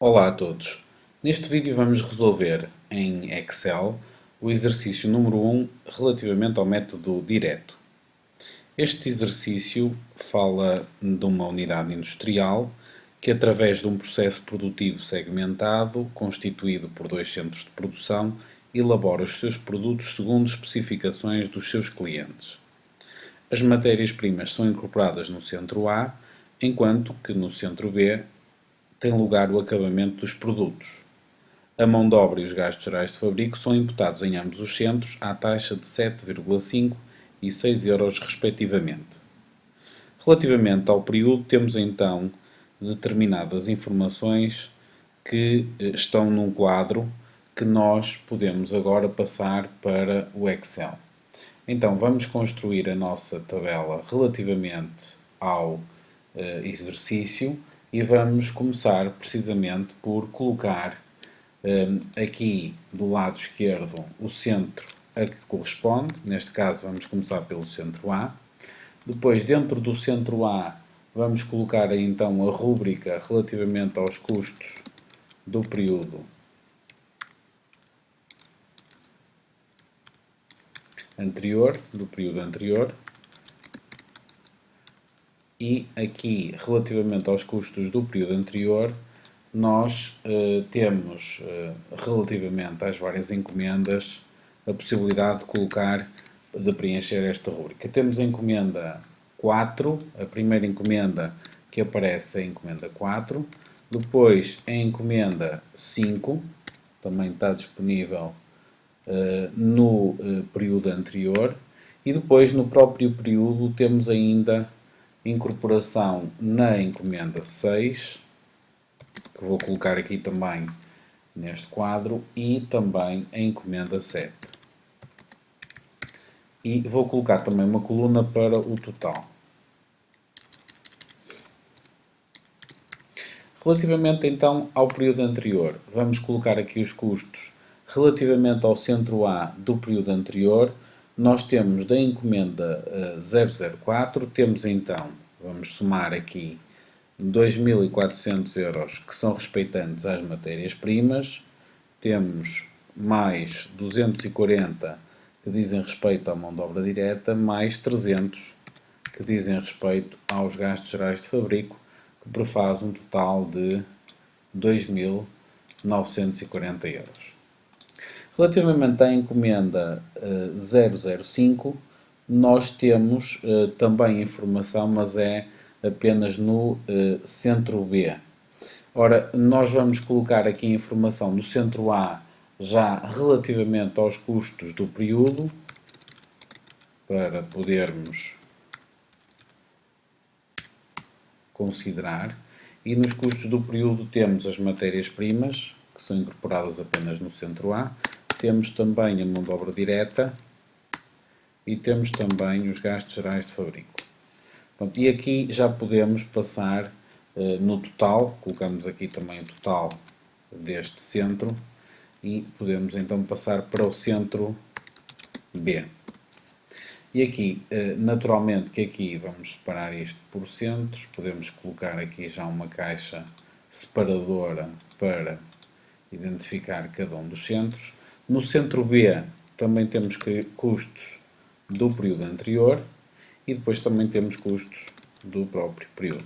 Olá a todos! Neste vídeo vamos resolver em Excel o exercício número 1 relativamente ao método direto. Este exercício fala de uma unidade industrial que, através de um processo produtivo segmentado, constituído por dois centros de produção, elabora os seus produtos segundo especificações dos seus clientes. As matérias-primas são incorporadas no centro A, enquanto que no centro B tem lugar o acabamento dos produtos. A mão de obra e os gastos gerais de fabrico são imputados em ambos os centros à taxa de 7,5 e 6 euros respectivamente. Relativamente ao período, temos então determinadas informações que estão num quadro que nós podemos agora passar para o Excel. Então, vamos construir a nossa tabela relativamente ao exercício e vamos começar precisamente por colocar aqui do lado esquerdo o centro a que corresponde. Neste caso, vamos começar pelo centro A. Depois, dentro do centro A, vamos colocar então a rúbrica relativamente aos custos do período anterior, e aqui, relativamente aos custos do período anterior, nós temos, relativamente às várias encomendas, a possibilidade de colocar, de preencher esta rúbrica. Temos a encomenda 4, a primeira encomenda que aparece é a encomenda 4, depois a encomenda 5, também está disponível no período anterior, e depois no próprio período temos ainda incorporação na encomenda 6, que vou colocar aqui também neste quadro, e também a encomenda 7. E vou colocar também uma coluna para o total. Relativamente então ao período anterior, vamos colocar aqui os custos relativamente ao centro A do período anterior. Nós temos da encomenda 004, temos então, vamos somar aqui 2.400 euros que são respeitantes às matérias-primas, temos mais 240 que dizem respeito à mão de obra direta, mais 300 que dizem respeito aos gastos gerais de fabrico, que prefaz um total de 2.940 euros. Relativamente à encomenda 005, nós temos também informação, mas é apenas no centro B. Ora, nós vamos colocar aqui a informação no centro A já relativamente aos custos do período, para podermos considerar, e nos custos do período temos as matérias-primas, que são incorporadas apenas no centro A, temos também a mão de obra direta e temos também os gastos gerais de fabrico. Pronto, e aqui já podemos passar no total, colocamos aqui também o total deste centro e podemos então passar para o centro B. E aqui, naturalmente, que aqui vamos separar isto por centros, podemos colocar aqui já uma caixa separadora para identificar cada um dos centros. No centro B também temos custos do período anterior e depois também temos custos do próprio período.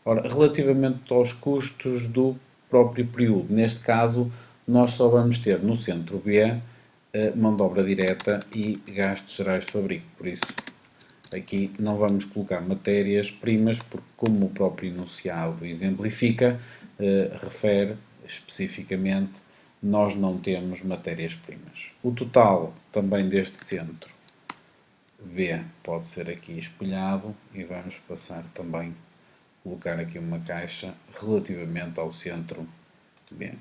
Ora, relativamente aos custos do próprio período, neste caso, nós só vamos ter no centro B mão de obra direta e gastos gerais de fabrico. Por isso, aqui não vamos colocar matérias-primas, porque, como o próprio enunciado exemplifica, refere especificamente, nós não temos matérias-primas. O total também deste centro B pode ser aqui espelhado e vamos passar também a colocar aqui uma caixa relativamente ao centro B.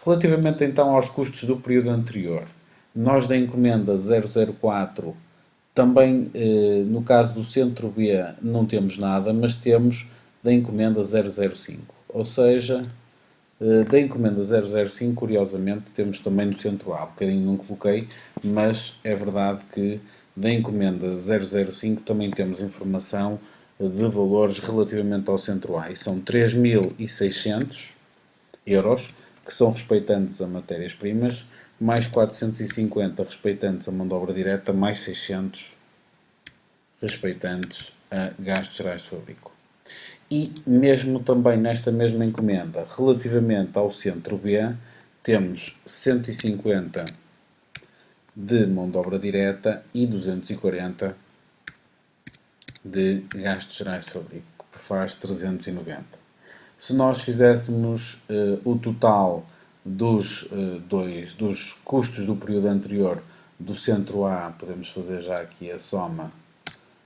Relativamente então aos custos do período anterior, nós da encomenda 004, também no caso do centro B não temos nada, mas temos da encomenda 005. Ou seja, da encomenda 005, curiosamente, temos também no centro A. Um bocadinho não coloquei, mas é verdade que da encomenda 005 também temos informação de valores relativamente ao centro A. E são 3.600 euros, que são respeitantes a matérias-primas, mais 450 respeitantes a mão de obra direta, mais 600 respeitantes a gastos gerais de fabrico. E mesmo também nesta mesma encomenda, relativamente ao centro B, temos 150 de mão de obra direta e 240 de gastos gerais de fabrico, que faz 390. Se nós fizéssemos o total dos custos do período anterior do centro A, podemos fazer já aqui a soma,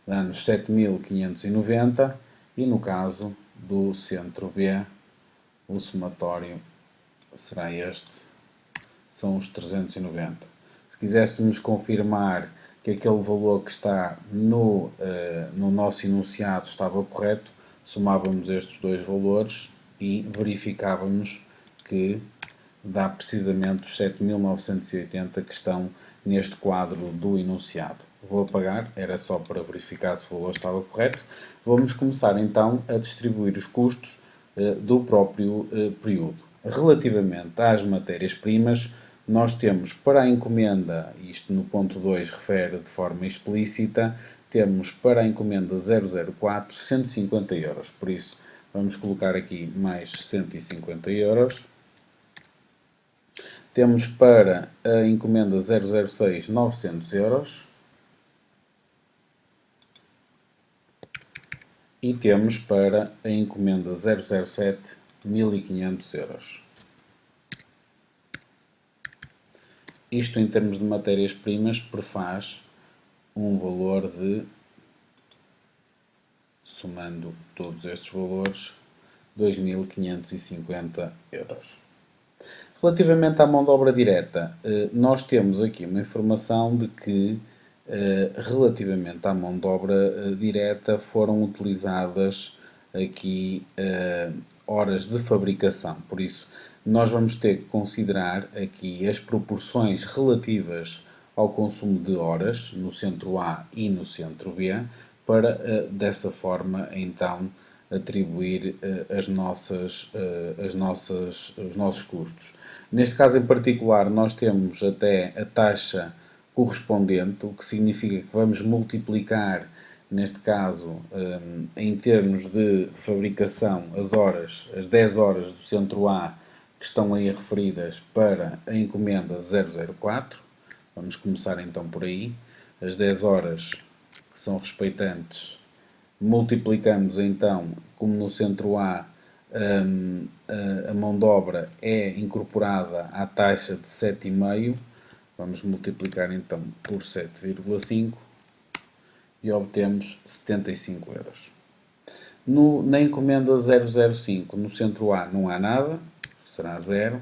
dá-nos 7.590 e no caso do centro B, o somatório será este, são os 390. Se quiséssemos confirmar que aquele valor que está no nosso enunciado estava correto, somávamos estes dois valores e verificávamos que dá precisamente os 7.980 que estão neste quadro do enunciado. Vou apagar, era só para verificar se o valor estava correto. Vamos começar então a distribuir os custos do próprio período. Relativamente às matérias-primas, nós temos para a encomenda, isto no ponto 2 refere de forma explícita, temos para a encomenda 004 150 euros. Por isso, vamos colocar aqui mais 150 euros. Temos para a encomenda 006 900 euros. E temos para a encomenda 007 1500 euros. Isto em termos de matérias-primas prefaz um valor de, somando todos estes valores, 2.550 euros. Relativamente à mão de obra direta, nós temos aqui uma informação de que, relativamente à mão de obra direta, foram utilizadas aqui horas de fabricação. Por isso, nós vamos ter que considerar aqui as proporções relativas ao consumo de horas no centro A e no centro B, para dessa forma, então, atribuir os nossos custos. Neste caso em particular, nós temos até a taxa correspondente, o que significa que vamos multiplicar, neste caso, em termos de fabricação, as 10 horas do centro A que estão aí referidas para a encomenda 004. Vamos começar então por aí. As 10 horas que são respeitantes, multiplicamos então, como no centro A, a mão de obra é incorporada à taxa de 7,5, vamos multiplicar então por 7,5 e obtemos 75 euros. Na encomenda 005, no centro A, não há nada, será 0.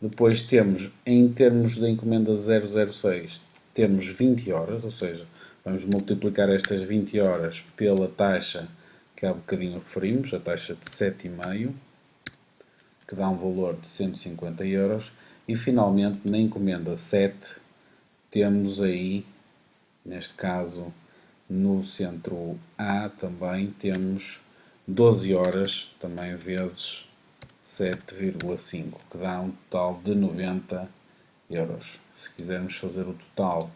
Depois temos, em termos da encomenda 006, temos 20 horas, ou seja, vamos multiplicar estas 20 horas pela taxa que há bocadinho referimos, a taxa de 7,5, que dá um valor de 150 euros. E finalmente, na encomenda 7, temos aí, neste caso, no centro A também, temos 12 horas, também vezes 7,5, que dá um total de 90 euros. Se quisermos fazer o total,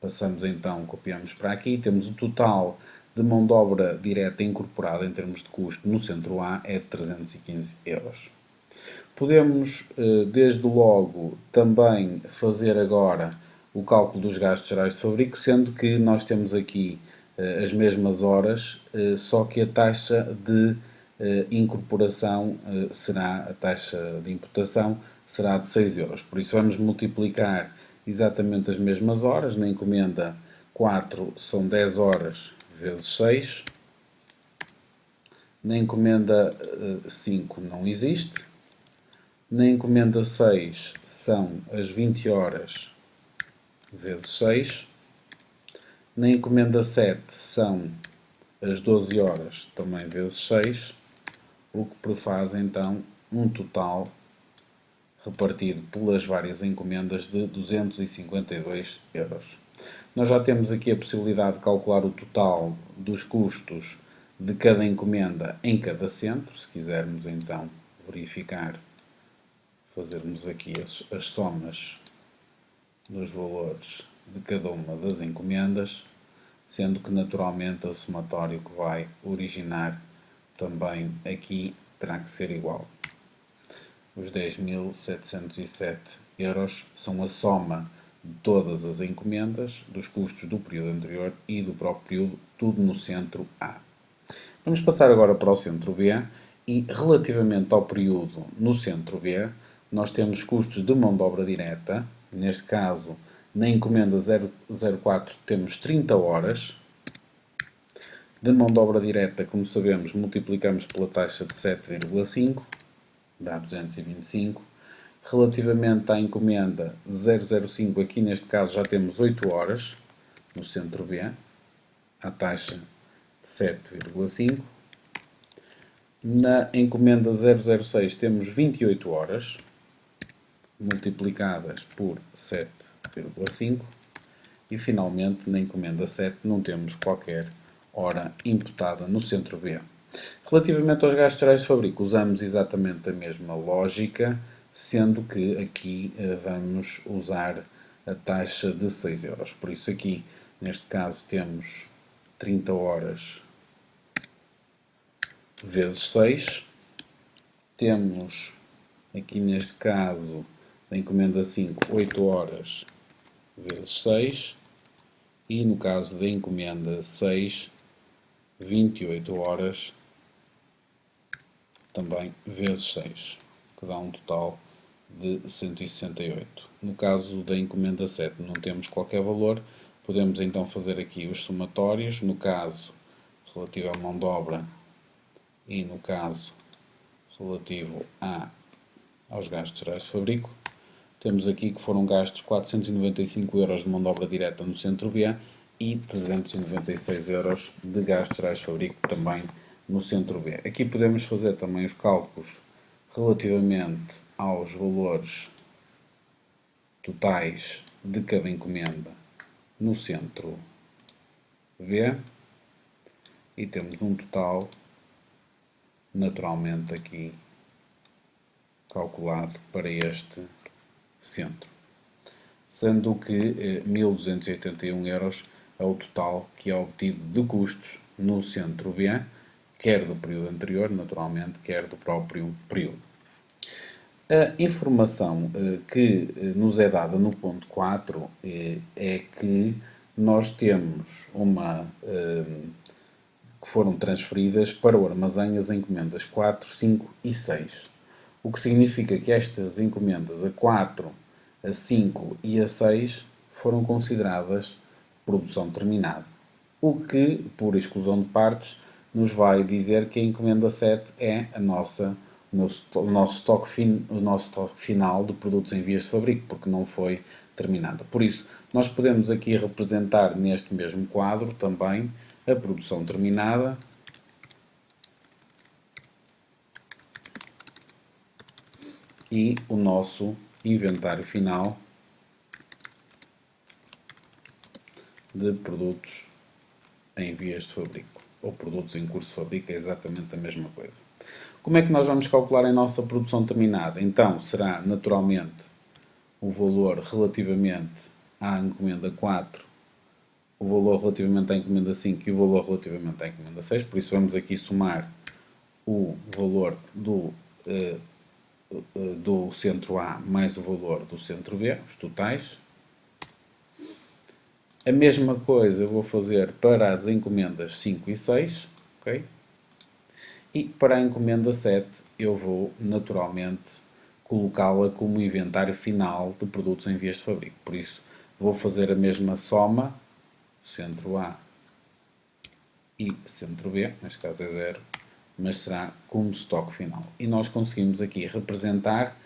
passamos então, copiamos para aqui, temos o total de mão de obra direta incorporada em termos de custo no centro A é de 315 euros. Podemos, desde logo, também fazer agora o cálculo dos gastos gerais de fabrico, sendo que nós temos aqui as mesmas horas, só que a taxa de incorporação será, a taxa de imputação será de 6 euros. Por isso vamos multiplicar exatamente as mesmas horas. Na encomenda 4 são 10 horas vezes 6. Na encomenda 5 não existe. Na encomenda 6 são as 20 horas vezes 6. Na encomenda 7 são as 12 horas também vezes 6, o que prefaz então um total repartido pelas várias encomendas de 252 euros. Nós já temos aqui a possibilidade de calcular o total dos custos de cada encomenda em cada centro, se quisermos então verificar fazermos aqui as somas dos valores de cada uma das encomendas, sendo que naturalmente o somatório que vai originar também aqui terá que ser igual. Os 10.707 euros são a soma de todas as encomendas, dos custos do período anterior e do próprio período, tudo no centro A. Vamos passar agora para o centro B e, relativamente ao período no centro B, nós temos custos de mão de obra direta. Neste caso, na encomenda 004 temos 30 horas. De mão de obra direta, como sabemos, multiplicamos pela taxa de 7,5, dá 225. Relativamente à encomenda 005, aqui neste caso já temos 8 horas no centro B, à taxa de 7,5. Na encomenda 006 temos 28 horas, multiplicadas por 7,5. E finalmente, na encomenda 7, não temos qualquer hora imputada no centro B. Relativamente aos gastos gerais de fabrico, usamos exatamente a mesma lógica, sendo que aqui vamos usar a taxa de 6 euros. Por isso aqui, neste caso, temos 30 horas vezes 6. Temos aqui neste caso, da encomenda 5, 8 horas vezes 6. E no caso da encomenda 6, 28 horas também vezes 6, que dá um total de 168. No caso da encomenda 7 não temos qualquer valor, podemos então fazer aqui os somatórios, no caso relativo à mão de obra e no caso relativo aos gastos gerais de fabrico. Temos aqui que foram gastos 495 euros de mão de obra direta no centro B e 396 euros de gastos gerais de fabrico também no centro B. Aqui podemos fazer também os cálculos relativamente aos valores totais de cada encomenda no centro B e temos um total naturalmente aqui calculado para este centro, sendo que 1.281 euros é o total que é obtido de custos no centro B, quer do período anterior, naturalmente, quer do próprio período. A informação que nos é dada no ponto 4 é que nós temos que foram transferidas para o armazém as encomendas 4, 5 e 6. O que significa que estas encomendas a 4, a 5 e a 6 foram consideradas produção terminada. O que, por exclusão de partes, nos vai dizer que a encomenda 7 é o nosso estoque final de produtos em vias de fabrico, porque não foi terminada. Por isso, nós podemos aqui representar neste mesmo quadro também a produção terminada e o nosso inventário final de produtos em vias de fabrico, ou produtos em curso de fabrico, é exatamente a mesma coisa. Como é que nós vamos calcular a nossa produção terminada? Então, será naturalmente o valor relativamente à encomenda 4, o valor relativamente à encomenda 5 e o valor relativamente à encomenda 6, por isso vamos aqui somar o valor do centro A mais o valor do centro B, os totais. A mesma coisa eu vou fazer para as encomendas 5 e 6, ok? E para a encomenda 7 eu vou naturalmente colocá-la como inventário final de produtos em vias de fabrico. Por isso vou fazer a mesma soma, centro A e centro B, neste caso é 0, mas será como estoque final. E nós conseguimos aqui representar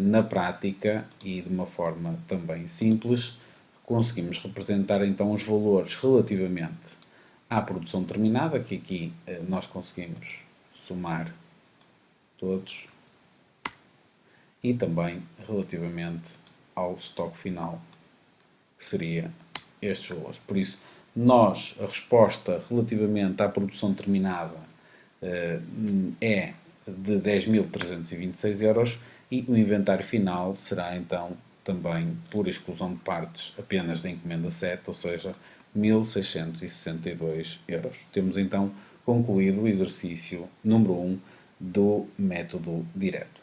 na prática e de uma forma também simples, conseguimos representar então os valores relativamente à produção terminada, que aqui nós conseguimos somar todos, e também relativamente ao estoque final, que seria estes valores. Por isso, a resposta relativamente à produção terminada é de 10.326 euros e o inventário final será então também por exclusão de partes apenas da encomenda 7, ou seja, 1.662 euros. Temos então concluído o exercício número 1 do método direto.